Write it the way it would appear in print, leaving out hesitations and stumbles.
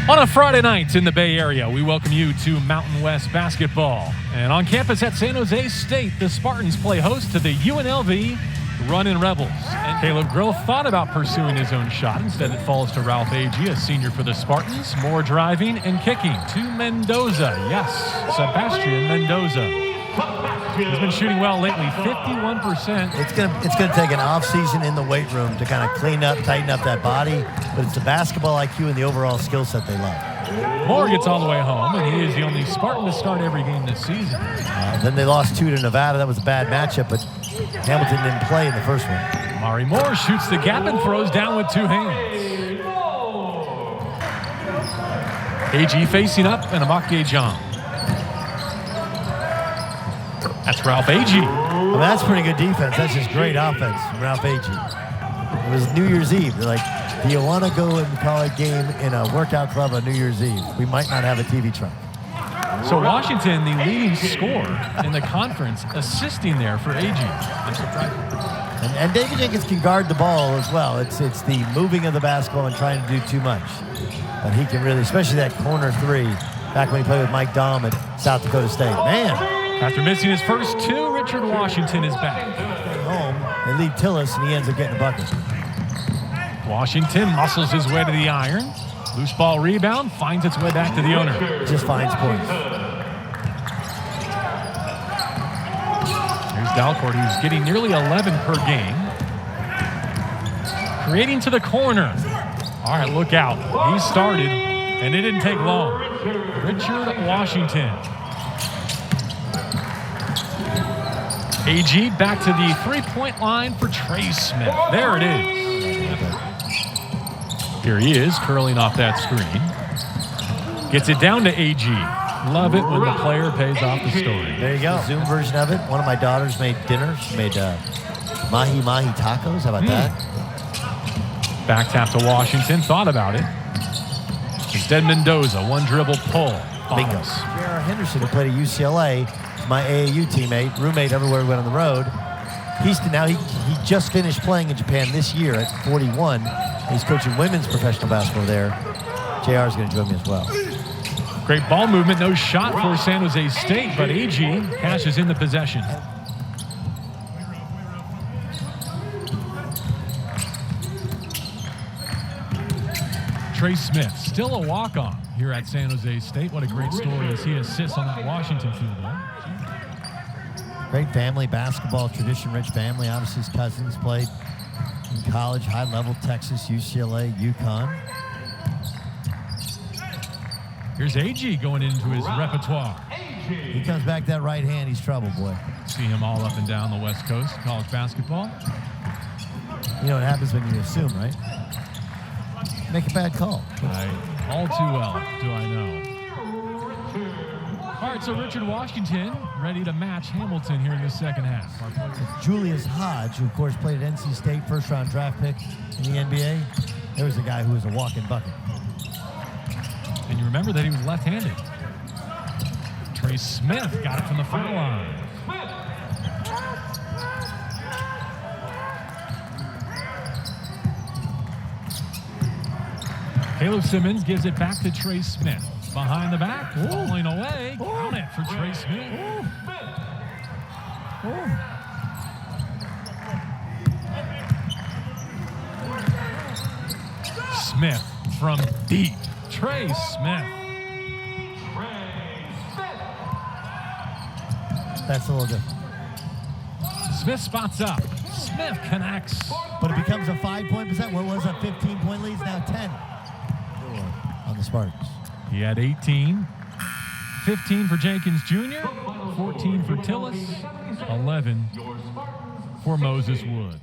On a Friday night in the Bay Area, we welcome you to Mountain West basketball. And on campus at San Jose State, the Spartans play host to the UNLV Runnin' Rebels. And Caleb Grill thought about pursuing his own shot. Instead, it falls to Ralph Agee, a senior for the Spartans. More driving and kicking to Mendoza. Yes, Sebastian Mendoza. He's been shooting well lately, 51%. It's gonna take an off season in the weight room to kind of clean up, tighten up that body, but it's the basketball IQ and the overall skill set they love. Moore gets all the way home, and he is the only Spartan to start every game this season. Then they lost 2 to Nevada. That was a bad matchup, but Hamilton didn't play in the first one. Mari Moore shoots the gap and throws down with 2 hands. Agee facing up, and Amake John. That's Ralph Agee. Well, that's pretty good defense. That's just great offense from Ralph Agee. It was New Year's Eve. They're like, do you want to go and call a game in a workout club on New Year's Eve? We might not have a TV truck. So Washington, the leading scorer in the conference, assisting there for Agee. And David Jenkins can guard the ball as well. It's the moving of the basketball and trying to do too much. But he can really, especially that corner 3, back when he played with Mike Dahm at South Dakota State. Man. After missing his first 2, Richard Washington is back. Home, they lead Tillis, and he ends up getting a bucket. Washington muscles his way to the iron. Loose ball rebound, finds its way back to the owner. Just finds points. Here's Dalcourt, who's getting nearly 11 per game. Creating to the corner. All right, look out. He started, and it didn't take long. Richard Washington. Agee back to the 3-point line for Trey Smith. There it is. Here he is, curling off that screen. Gets it down to Agee. Love it when the player pays off the story. There you go. Zoom version of it. One of my daughters made dinner. She made mahi-mahi tacos. How about that? Back tap to Washington. Thought about it. Instead, Mendoza. One dribble pull. Bingo. J.R. Henderson, who played at UCLA, my AAU teammate, roommate everywhere we went on the road. He just finished playing in Japan this year at 41. He's coaching women's professional basketball there. JR is going to join me as well. Great ball movement, no shot for San Jose State, but Agee cashes in the possession. Trey Smith, still a walk-on here at San Jose State. What a great story as he assists on that Washington field goal. Great family, basketball, tradition-rich family. Obviously, his cousins played in college, high level, Texas, UCLA, UConn. Here's Agee going into his repertoire. He comes back that right hand, he's trouble, boy. See him all up and down the West Coast, college basketball. You know what happens when you assume, right? Make a bad call. All too well, do I know. All right, so Richard Washington ready to match Hamilton here in the second half. Julius Hodge, who of course played at NC State, first-round draft pick in the NBA. There was a guy who was a walking bucket. And you remember that he was left-handed. Trey Smith got it from the foul line. Caleb Simmons gives it back to Trey Smith. Behind the back, falling away. Count it for Trey Smith. Smith from deep. Trey Smith. That's a little different. Smith spots up. Smith connects. But it becomes a 5-point possession. What was a 15-point lead? Now 10 on the Spartans. He had 18. 15 for Jenkins Jr., 14 for Tillis, 11 for Moses Wood.